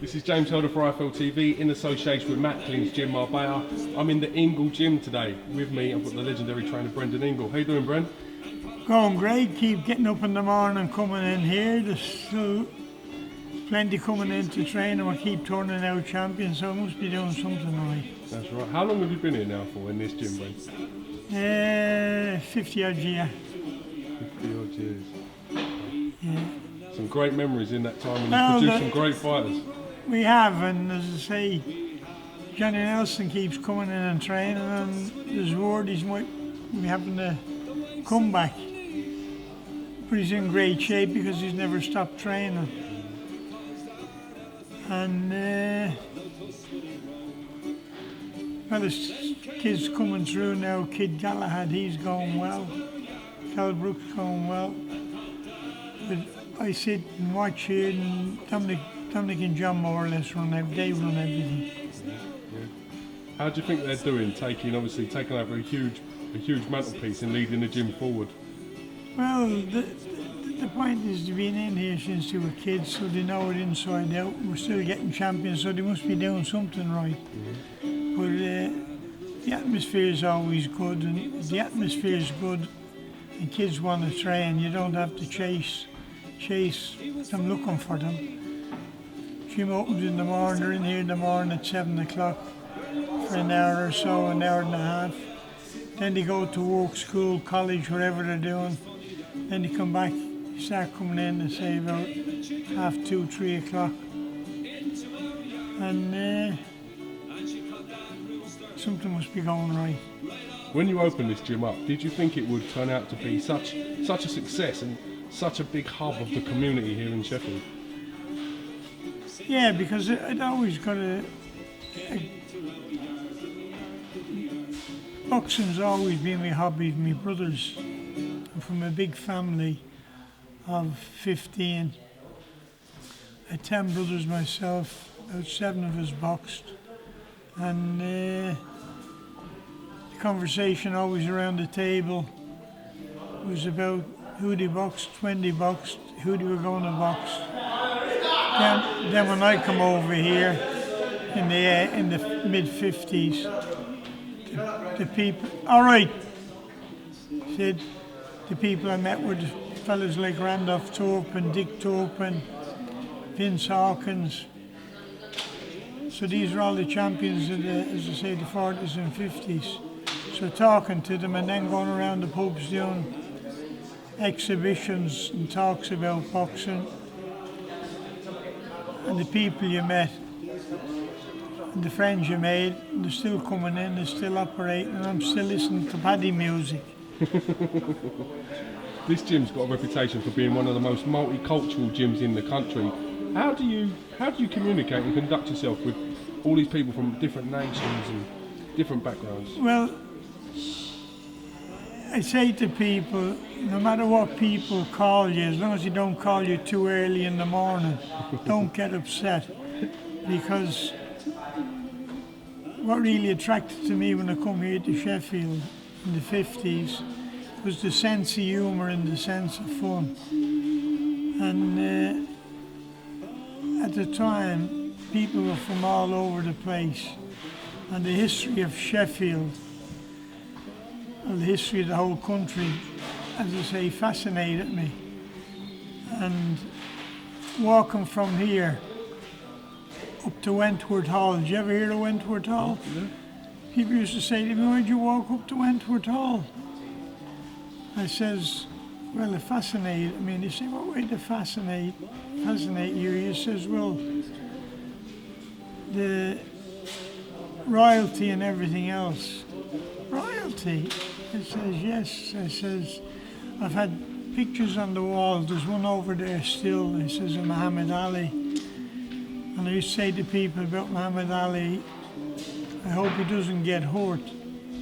This is James Helder for IFL TV in association with Matt Kling's Gym Marbella. I'm in the Ingle gym today. With me, I've got the legendary trainer Brendan Ingle. How you doing, Bren? Going great. Keep getting up in the morning, coming in here. There's still plenty coming in to train, and we keep turning out champions, so I must be doing something right. That's right. How long have you been here now for in this gym, Bren? 50 odd year. 50 odd years. Yeah. Some great memories in that time, and you've produced some great fighters. We have, and as I say, Johnny Nelson keeps coming in and training, and there's word he might be having to come back. But he's in great shape because he's never stopped training. And well, there's kids coming through now. Kid Galahad, he's going well. Kell Brook's going well. But I sit and watch here, and Dominic and John more or less run everything. They run everything. Yeah. How do you think they're doing? Taking over a huge mantelpiece and leading the gym forward. Well, the point is they've been in here since they were kids, so they know it inside out. We're still getting champions, so they must be doing something right. Mm-hmm. But the atmosphere is always good, and if the atmosphere is good and kids want to train, you don't have to chase them looking for them. Gym opens in the morning, they're in here in the morning at 7 o'clock for an hour or so, an hour and a half. Then they go to work, school, college, whatever they're doing. Then they come back, start coming in and say about 2:30, 3 o'clock. And something must be going right. When you opened this gym up, did you think it would turn out to be such a success and such a big hub of the community here in Sheffield? Yeah, because I'd always got boxing's always been my hobby. My brothers, I'm from a big family of 15. I had 10 brothers myself, about 7 of us boxed. And the conversation always around the table was about who they boxed, when they boxed, who they were going to box. Then when I come over here in the mid-50s, the people, all right, said the people I met were fellas like Randolph Turpin, Dick Turpin, Vince Hawkins. So these are all the champions of the 40s and 50s. So talking to them and then going around the pubs doing exhibitions and talks about boxing. And the people you met, and the friends you made, and they're still coming in, they're still operating, and I'm still listening to Paddy music. This gym's got a reputation for being one of the most multicultural gyms in the country. How do you communicate and conduct yourself with all these people from different nations and different backgrounds? Well, I say to people, no matter what people call you, as long as they don't call you too early in the morning, don't get upset. Because what really attracted to me when I come here to Sheffield in the 50s was the sense of humour and the sense of fun. And at the time, people were from all over the place. And the history of Sheffield, the history of the whole country, as I say, fascinated me. And walking from here up to Wentworth Hall, did you ever hear of Wentworth Hall? Yeah. People used to say to me, why'd you walk up to Wentworth Hall? I says, well, it fascinated me. And they say, what way to fascinate you? He says, well, the royalty and everything else. Royalty? I says, yes. I says, I've had pictures on the wall. There's one over there still. I says, of Muhammad Ali. And I used to say to people about Muhammad Ali, I hope he doesn't get hurt.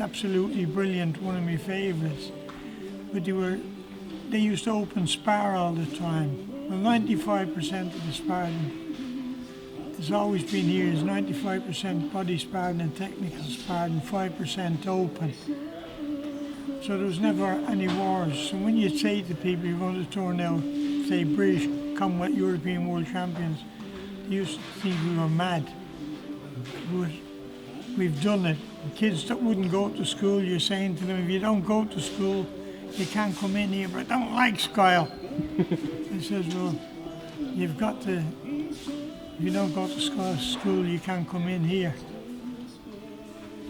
Absolutely brilliant, one of my favourites. But they used to open spar all the time. Well, 95% of the sparring has always been here is 95% body sparring and technical sparring, 5% open. So there was never any wars. So when you say to people you're going to turn out, say British Commonwealth European World Champions, They used to think we were mad. But we've done it. Kids that wouldn't go to school, you're saying to them, if you don't go to school, you can't come in here, but I don't like Skyle. I says, well, you've got to, if you don't go to school, you can't come in here.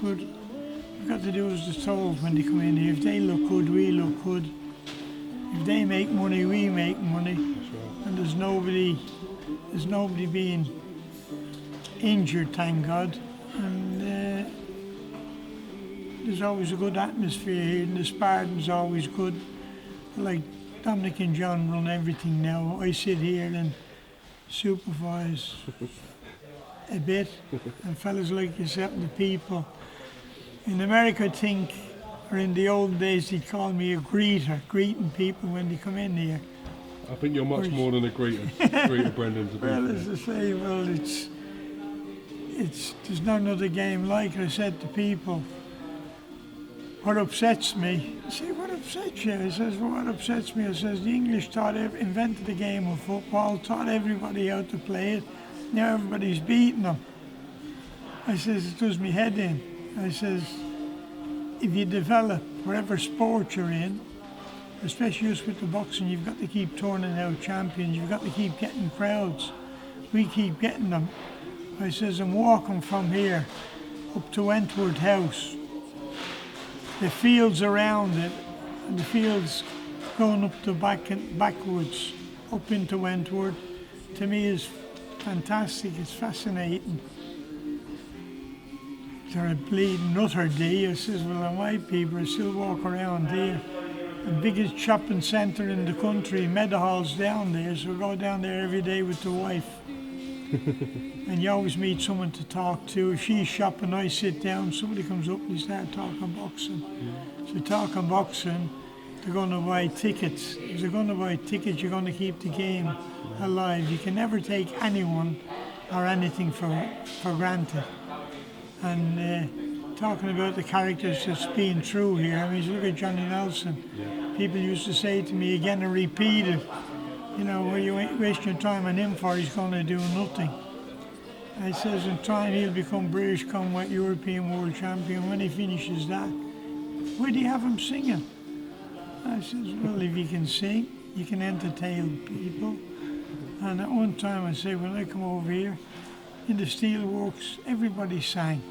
But you've got to do as they're told when they come in here. If they look good, we look good. If they make money, we make money. And there's nobody being injured, thank God. And there's always a good atmosphere here, and the Spartan's always good. Like Dominic and John run everything now. I sit here and supervise a bit, and fellas like yourself and the people. In America, I think, or in the old days, they'd call me a greeter, greeting people when they come in here. I think you're much more than a greeter, Brendan. To be Well, fair. as I say, well, there's not another game like it. I said to people, what upsets me? I say, what upsets you? I says, well, what upsets me? I says, the English invented the game of football, taught everybody how to play it. Now everybody's beating them. I says, it does me head in. I says, if you develop whatever sport you're in, especially us with the boxing, you've got to keep turning out champions. You've got to keep getting crowds. We keep getting them. I says, I'm walking from here up to Wentworth House. The fields around it, and the fields going up to backwards, up into Wentworth, to me is fantastic. It's fascinating. They're a bleeding nutter day. I says, well, my people I still walk around here. The biggest shopping centre in the country, Meadowhall's down there, so I go down there every day with the wife. And you always meet someone to talk to. If she's shopping, I sit down, somebody comes up and they start talking boxing. So talking boxing, they're going to buy tickets. If they're going to buy tickets, you're going to keep the game alive. You can never take anyone or anything for granted. And talking about the characters that's being true here, I mean, look at Johnny Nelson. People used to say to me again and repeat it, you know, what you wasting your time on him for, he's going to do nothing. I says in time he'll become British Combat European World Champion. When he finishes that, where do you have him singing? I says, well, if you can sing, you can entertain people. And at one time I say, when I come over here, in the steelworks, everybody sang.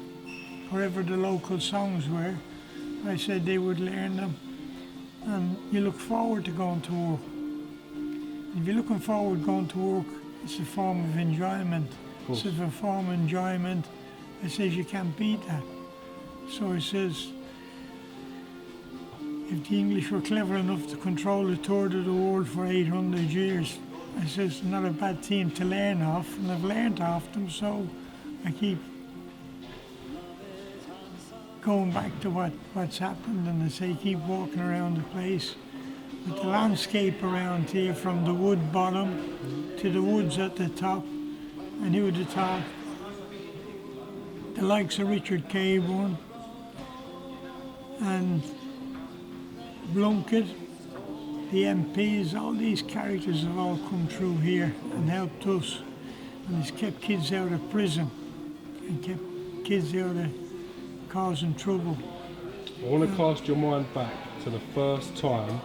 Wherever the local songs were, I said they would learn them. And you look forward to going to work. If you're looking forward to going to work, it's a form of enjoyment. It's a form of enjoyment. I says you can't beat that. So I says, if the English were clever enough to control a third of the world for 800 years, I says, not a bad team to learn off, and I've learned off them, so I keep going back to what's happened, and I say keep walking around the place. With the landscape around here, from the wood bottom to the woods at the top, and who would have thought the likes of Richard Cabourn and Blunkett, the MPs, all these characters have all come through here and helped us, and it's kept kids out of prison and kept kids out of causing trouble. I want to cast your mind back to the first time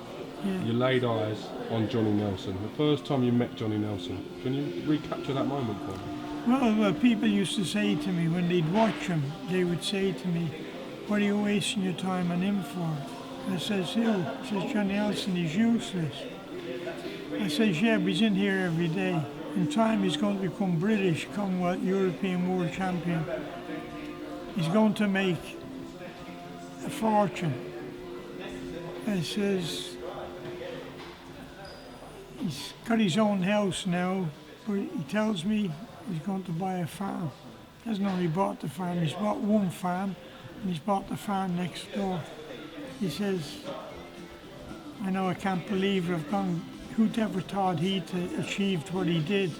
you laid eyes on Johnny Nelson, the first time you met Johnny Nelson. Can you recapture that moment for me? Well, people used to say to me when they'd watch him, they would say to me, what are you wasting your time on him for? I says, who? He says, Johnny Nelson, he's useless. I says, yeah, but he's in here every day. In time he's going to become British, Commonwealth, European World Champion. He's going to make a fortune. I says, he's got his own house now, but he tells me he's going to buy a farm. He hasn't only bought the farm, he's bought one farm, and he's bought the farm next door. He says, I know I can't believe I've gone, who'd ever thought he'd achieved what he did?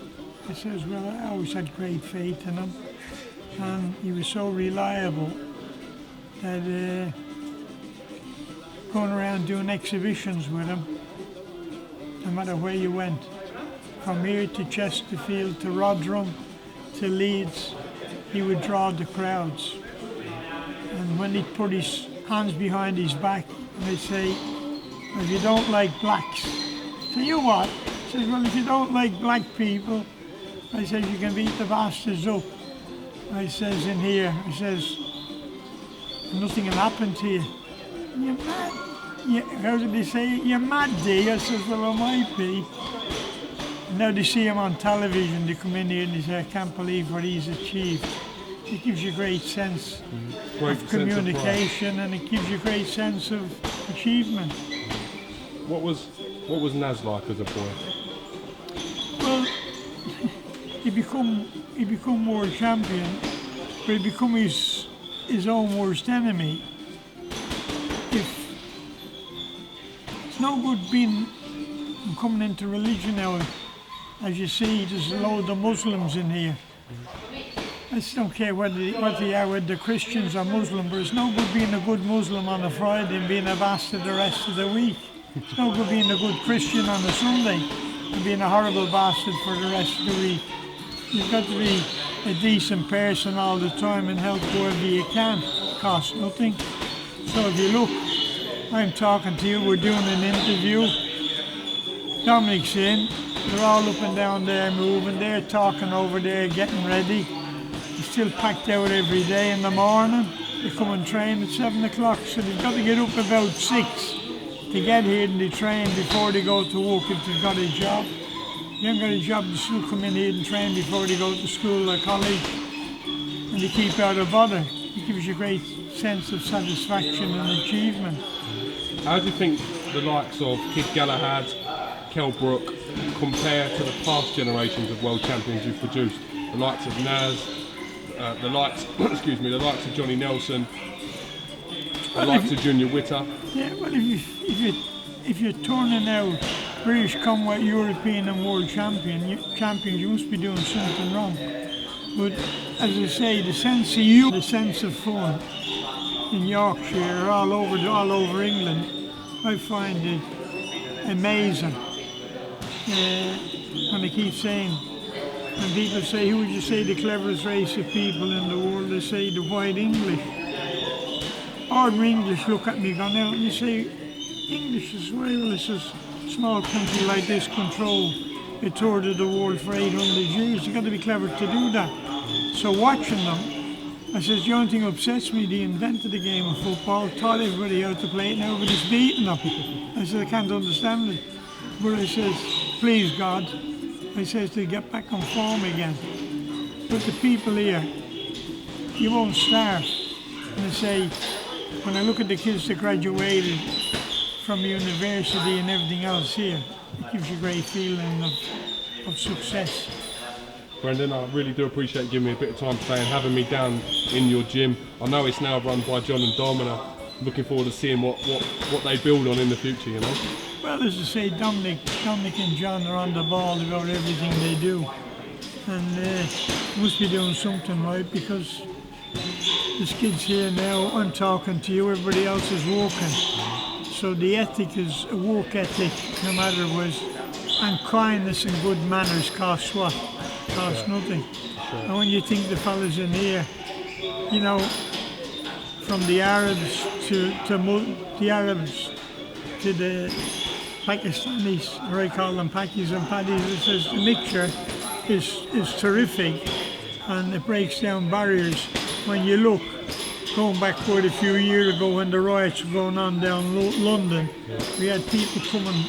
I says, well, I always had great faith in him, and he was so reliable that going around doing exhibitions with him, no matter where you went, from here to Chesterfield to Rotherham to Leeds, he would draw the crowds. And when he'd put his hands behind his back, and they'd say, if you don't like blacks, I say, you what? I says, well, if you don't like black people, I says, you can beat the bastards up. I says, in here, I says, nothing will happen to you. You're mad. How did they say it? You're mad, dear. I says, well, I might be. And now they see him on television, they come in here and they say, I can't believe what he's achieved. It gives you a great sense of communication, and it gives you a great sense of achievement. What was Naz like as a boy? Well, he become world champion, but he become his own worst enemy. If it's no good coming into religion now, as you see, there's a load of Muslims in here. I just don't care what they are, whether they're Christians or Muslim, but it's no good being a good Muslim on a Friday and being a bastard the rest of the week. It's no good being a good Christian on a Sunday and being a horrible bastard for the rest of the week. You've got to be a decent person all the time and help whoever you can. It costs nothing. So if you look, I'm talking to you, we're doing an interview. Dominic's in, they're all up and down there moving, they're talking over there, getting ready. They're still packed out every day in the morning. They come and train at 7 o'clock, so they've got to get up about 6 to get here, and they train before they go to work if they've got a job. If you haven't got a job, they still come in here and train before they go to school or college, and they keep out of bother. It gives you a great sense of satisfaction and achievement. How do you think the likes of Kid Galahad, Kell, Brook compare to the past generations of world champions you've produced? The likes of Naz, the likes of Johnny Nelson, the likes of Junior Witter. Yeah, well, if you're turning out British, Commonwealth, European and world champions, you must be doing something wrong. But as I say, the sense of you, the sense of fun in Yorkshire, all over England, I find it amazing. And I keep saying, when people say, who would you say the cleverest race of people in the world, they say the white English. Ordinary English look at me going out and you say, English as well, it's a small country like this control a third of the world for 800 years. You've got to be clever to do that. So watching them, I says, the only thing that upsets me, they invented the game of football, taught everybody how to play it, now everybody's beating them. I said, I can't understand it. But I says, please God, I says, to get back on form again. But the people here, you won't starve. And I say, when I look at the kids that graduated from university and everything else here, it gives you a great feeling of success. Brendan, I really do appreciate you giving me a bit of time today and having me down in your gym. I know it's now run by John and Dom, and I'm looking forward to seeing what they build on in the future, you know. Well, as I say, Dominic and John are on the ball about everything they do, and must be doing something right, because there's kids here now, I'm talking to you, everybody else is working. So the ethic is a work ethic, no matter what, and kindness and good manners costs what? Costs nothing. Sure. And when you think the fellas in here, you know, from the Arabs to the Pakistanis, or I call them Pakis and Paddies, it says the mixture is terrific, and it breaks down barriers. When you look, going back quite a few years ago when the riots were going on down London, we had people coming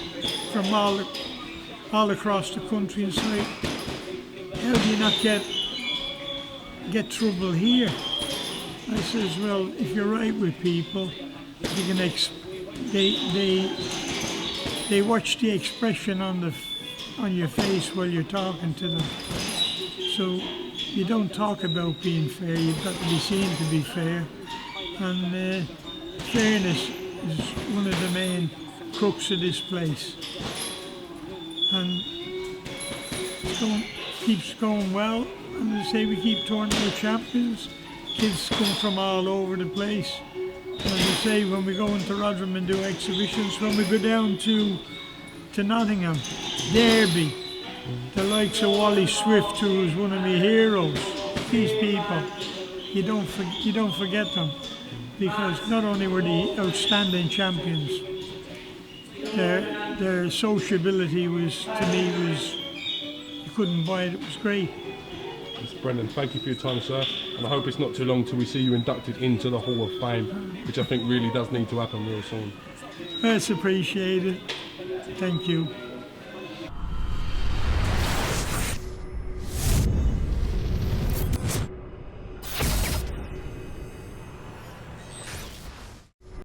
from all across the country and say, how do you not get trouble here? I says, well, if you're right with people, you can they watch the expression on your face while you're talking to them. So you don't talk about being fair, you've got to be seen to be fair. And fairness is one of the main crux of this place. And it keeps going well, and as I say, we keep turning out champions. Kids come from all over the place. And as I say, when we go into Rotherham and do exhibitions, when we go down to Nottingham, Derby, the likes of Wally Swift, who was one of my heroes. These people, you don't forget them, because not only were they outstanding champions, their sociability was, to me, was, you couldn't buy it. It was great. Mr. Brendan, thank you for your time, sir, and I hope it's not too long till we see you inducted into the Hall of Fame, which I think really does need to happen real soon. That's appreciated. Thank you.